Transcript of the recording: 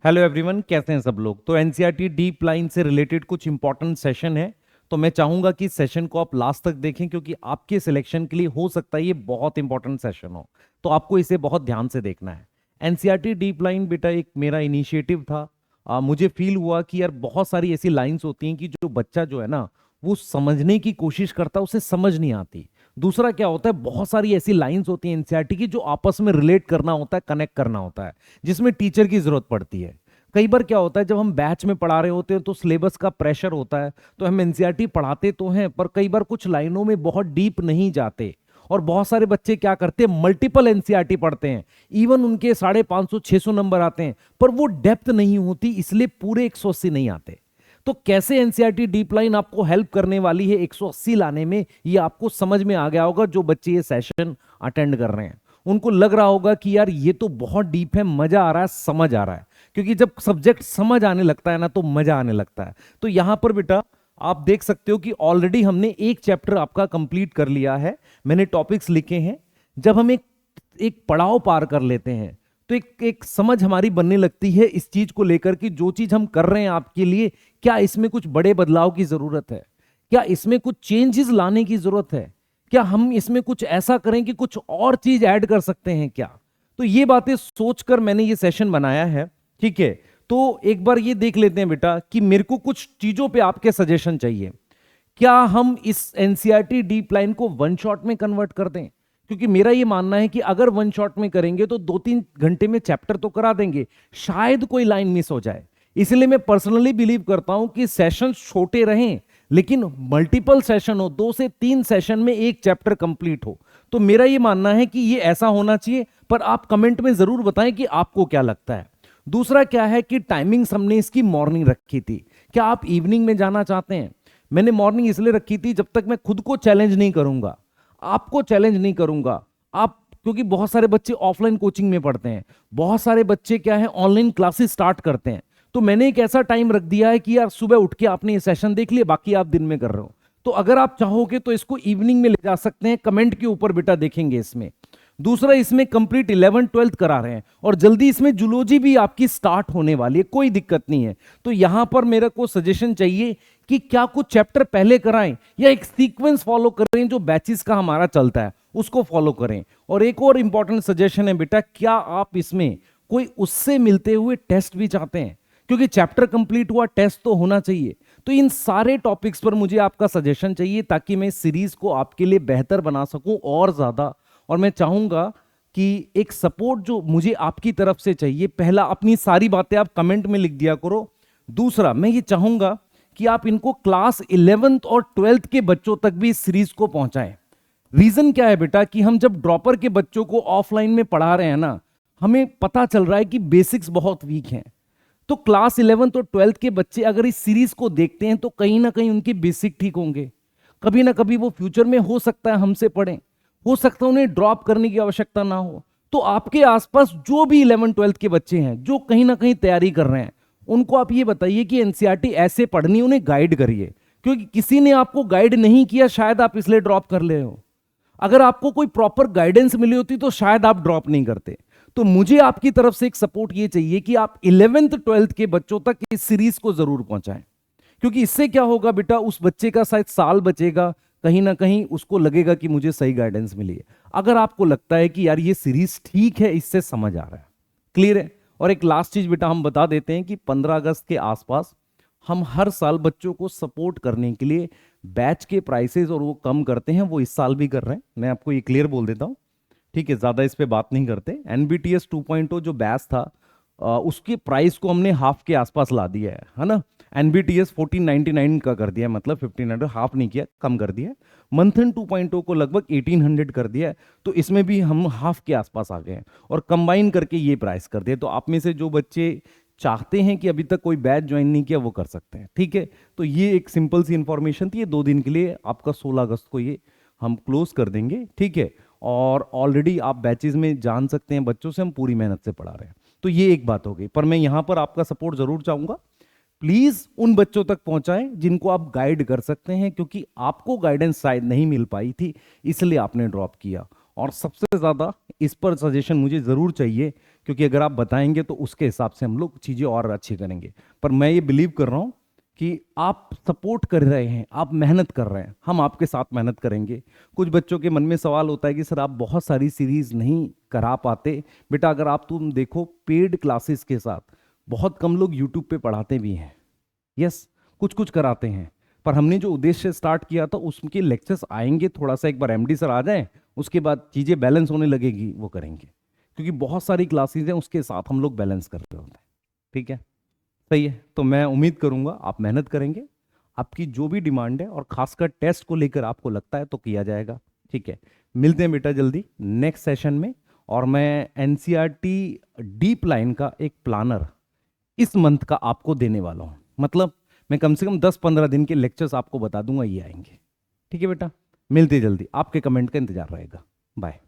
Hello everyone, कैसे हैं सब लोग। तो एनसीईआरटी डीप लाइन से रिलेटेड कुछ इंपॉर्टेंट सेशन है। तो मैं चाहूंगा कि सेशन को आप लास्ट तक देखें, क्योंकि आपके सिलेक्शन के लिए हो सकता है ये बहुत इंपॉर्टेंट सेशन हो। तो आपको इसे बहुत ध्यान से देखना है। एनसीईआरटी डीप लाइन बेटा एक मेरा इनिशिएटिव था। मुझे फील हुआ कि यार बहुत सारी ऐसी लाइंस होती हैं कि जो बच्चा जो है ना, वो समझने की कोशिश करता है, उसे समझ नहीं आती। दूसरा क्या होता है, बहुत सारी ऐसी लाइंस होती हैं एनसीईआरटी की जो आपस में रिलेट करना होता है, कनेक्ट करना होता है, जिसमें टीचर की जरूरत पड़ती है। कई बार क्या होता है, जब हम बैच में पढ़ा रहे होते हैं तो सिलेबस का प्रेशर होता है, तो हम एनसीईआरटी पढ़ाते तो हैं, पर कई बार कुछ लाइनों में बहुत डीप नहीं जाते। और बहुत सारे बच्चे क्या करते हैं, मल्टीपल एनसीईआरटी पढ़ते हैं। इवन उनके 550 600 नंबर आते हैं, पर वो डेप्थ नहीं होती, इसलिए पूरे 180 नहीं आते। तो कैसे एनसीईआरटी डीप लाइन आपको हेल्प करने वाली है 180 लाने में, ये आपको समझ में आ गया होगा। जो बच्चे ये सेशन अटेंड कर रहे हैं उनको लग रहा होगा कि यार ये तो बहुत डीप है, मजा आ रहा है, समझ आ रहा है। क्योंकि जब सब्जेक्ट समझ आने लगता है ना, तो मजा आने लगता है। तो यहां पर बेटा आप देख सकते हो कि ऑलरेडी हमने एक चैप्टर आपका कंप्लीट कर लिया है। मैंने टॉपिक्स लिखे हैं। जब हम एक एक पड़ाव पार कर लेते हैं तो एक एक समझ हमारी बनने लगती है इस चीज को लेकर कि जो चीज हम कर रहे हैं आपके लिए, क्या इसमें कुछ बड़े बदलाव की जरूरत है, क्या इसमें कुछ चेंजेस लाने की जरूरत है, क्या हम इसमें कुछ ऐसा करें कि कुछ और चीज ऐड कर सकते हैं क्या। तो ये बातें सोचकर मैंने ये सेशन बनाया है। ठीक है। तो एक बार ये देख लेते हैं बेटा कि मेरे को कुछ चीजों पे आपके सजेशन चाहिए। क्या हम इस एनसीईआरटी डीप लाइन को वन शॉट में कन्वर्ट कर दें? क्योंकि मेरा ये मानना है कि अगर वन शॉट में करेंगे तो 2-3 घंटे में चैप्टर तो करा देंगे, शायद कोई लाइन मिस हो जाए। इसलिए मैं पर्सनली बिलीव करता हूं कि सेशन छोटे रहें, लेकिन मल्टीपल सेशन हो, 2 से 3 सेशन में एक चैप्टर कंप्लीट हो। तो मेरा ये मानना है कि ये ऐसा होना चाहिए, पर आप कमेंट में जरूर बताएं कि आपको क्या लगता है। दूसरा क्या है कि टाइमिंग्स हमने इसकी मॉर्निंग रखी थी। क्या आप इवनिंग में जाना चाहते हैं? मैंने मॉर्निंग इसलिए रखी थी, जब तक मैं खुद को चैलेंज नहीं करूंगा, आपको चैलेंज नहीं करूंगा। आप, क्योंकि बहुत सारे बच्चे ऑफलाइन कोचिंग में पढ़ते हैं, बहुत सारे बच्चे क्या है ऑनलाइन क्लासेस स्टार्ट करते हैं। तो मैंने एक ऐसा टाइम रख दिया है कि यार सुबह उठ के आपने ये सेशन देख लिया, बाकी आप दिन में कर रहे हो। तो अगर आप चाहोगे तो इसको इवनिंग में ले जा सकते हैं, कमेंट के ऊपर बेटा देखेंगे इसमें। दूसरा, इसमें कंप्लीट 11th 12th करा रहे हैं, और जल्दी इसमें जूलॉजी भी आपकी स्टार्ट होने वाली है, कोई दिक्कत नहीं है। तो यहां पर मेरे को सजेशन चाहिए कि क्या कुछ चैप्टर पहले कराएं या एक सीक्वेंस फॉलो करें, जो बैचेस का हमारा चलता है उसको फॉलो करें। और एक और इंपॉर्टेंट सजेशन है बेटा, क्या आप इसमें कोई उससे मिलते हुए टेस्ट भी चाहते हैं? क्योंकि चैप्टर कंप्लीट हुआ, टेस्ट तो होना चाहिए। तो इन सारे टॉपिक्स पर मुझे आपका सजेशन चाहिए, ताकि मैं इस सीरीज को आपके लिए बेहतर बना सकूं और ज्यादा। और मैं चाहूंगा कि एक सपोर्ट जो मुझे आपकी तरफ से चाहिए, पहला, अपनी सारी बातें आप कमेंट में लिख दिया करो। दूसरा, मैं ये चाहूंगा कि आप इनको क्लास 11th और 12th के बच्चों तक भी इस सीरीज को पहुंचाएं। रीजन क्या है बेटा, कि हम जब ड्रॉपर के बच्चों को ऑफलाइन में पढ़ा रहे हैं ना, हमें पता चल रहा है कि बेसिक्स बहुत वीक हैं। तो क्लास 11th और 12th के बच्चे अगर इस सीरीज को देखते हैं तो कहीं ना कहीं उनके बेसिक ठीक होंगे। कभी ना कभी वो फ्यूचर में हो सकता है हमसे पढ़ें, हो सकता है उन्हें ड्रॉप करने की आवश्यकता ना हो। तो आपके आसपास जो भी 11th 12th के बच्चे हैं जो कहीं ना कहीं तैयारी कर रहे हैं, उनको आप ये बताइए कि एनसीईआरटी ऐसे पढ़नी, उन्हें गाइड करिए। क्योंकि किसी ने आपको गाइड नहीं किया, शायद आप इसलिए ड्रॉप कर ले हो। अगर आपको कोई प्रॉपर गाइडेंस मिली होती तो शायद आप ड्रॉप नहीं करते। तो मुझे आपकी तरफ से एक सपोर्ट ये चाहिए कि आप 11th 12th के बच्चों तक इस सीरीज को जरूर पहुंचाएं। क्योंकि इससे क्या होगा बेटा, उस बच्चे का शायद साल बचेगा, कहीं ना कहीं उसको लगेगा कि मुझे सही गाइडेंस मिली है। अगर आपको लगता है कि यार ये सीरीज ठीक है, इससे समझ आ रहा है, क्लियर है। और एक लास्ट चीज बेटा हम बता देते हैं कि 15 अगस्त के आसपास हम हर साल बच्चों को सपोर्ट करने के लिए बैच के प्राइसेस और वो कम करते हैं, वो इस साल भी कर रहे हैं। मैं आपको ये क्लियर बोल देता हूँ, ठीक है, ज्यादा इस पे बात नहीं करते। एनबीटीएस 2.0 जो बैच था, उसके प्राइस को हमने हाफ के आसपास ला दिया है ना। एनबीटीएस 1499 का कर दिया है, मतलब 1500, हाफ नहीं किया, कम कर दिया है। मंथन 2.0 को लगभग 1800 कर दिया है। तो इसमें भी हम हाफ के आसपास आ गए हैं, और कंबाइन करके ये प्राइस कर दिया। तो आप में से जो बच्चे चाहते हैं कि अभी तक कोई बैच ज्वाइन नहीं किया, वो कर सकते हैं, ठीक है। तो ये एक सिंपल सी इंफॉर्मेशन थी, ये 2 दिन के लिए आपका 16 अगस्त को ये हम क्लोज कर देंगे, ठीक है। और ऑलरेडी आप बैचेस में जान सकते हैं, बच्चों से हम पूरी मेहनत से पढ़ा रहे हैं। तो ये एक बात हो गई, पर मैं यहां पर आपका सपोर्ट जरूर चाहूंगा। प्लीज उन बच्चों तक पहुंचाएं जिनको आप गाइड कर सकते हैं, क्योंकि आपको गाइडेंस शायद नहीं मिल पाई थी, इसलिए आपने ड्रॉप किया। और सबसे ज्यादा इस पर सजेशन मुझे जरूर चाहिए, क्योंकि अगर आप बताएंगे तो उसके हिसाब से हम लोग चीज़ें और अच्छी करेंगे। पर मैं ये बिलीव कर रहा हूँ कि आप सपोर्ट कर रहे हैं, आप मेहनत कर रहे हैं, हम आपके साथ मेहनत करेंगे। कुछ बच्चों के मन में सवाल होता है कि सर आप बहुत सारी सीरीज नहीं करा पाते। बेटा अगर आप तुम देखो पेड क्लासेस के साथ बहुत कम लोग यूट्यूब पे पढ़ाते भी हैं। यस, कुछ कुछ कराते हैं, पर हमने जो उद्देश्य स्टार्ट किया था उसके लेक्चर्स आएंगे, थोड़ा सा एक बार एमडी सर आ जाए उसके बाद चीज़ें बैलेंस होने लगेगी, वो करेंगे। क्योंकि बहुत सारी क्लासेस हैं उसके साथ हम लोग बैलेंस कर रहे होते हैं। ठीक है, सही है। तो मैं उम्मीद करूंगा आप मेहनत करेंगे, आपकी जो भी डिमांड है और खासकर टेस्ट को लेकर आपको लगता है तो किया जाएगा। ठीक है, मिलते हैं बेटा जल्दी नेक्स्ट सेशन में। और मैं एनसीईआरटी डीप लाइन का एक प्लानर इस मंथ का आपको देने वाला हूं। मतलब मैं कम से कम 10-15 दिन के लेक्चर्स आपको बता दूंगा, ये आएंगे। ठीक है बेटा, मिलते हैं जल्दी, आपके कमेंट का इंतजार रहेगा। बाय।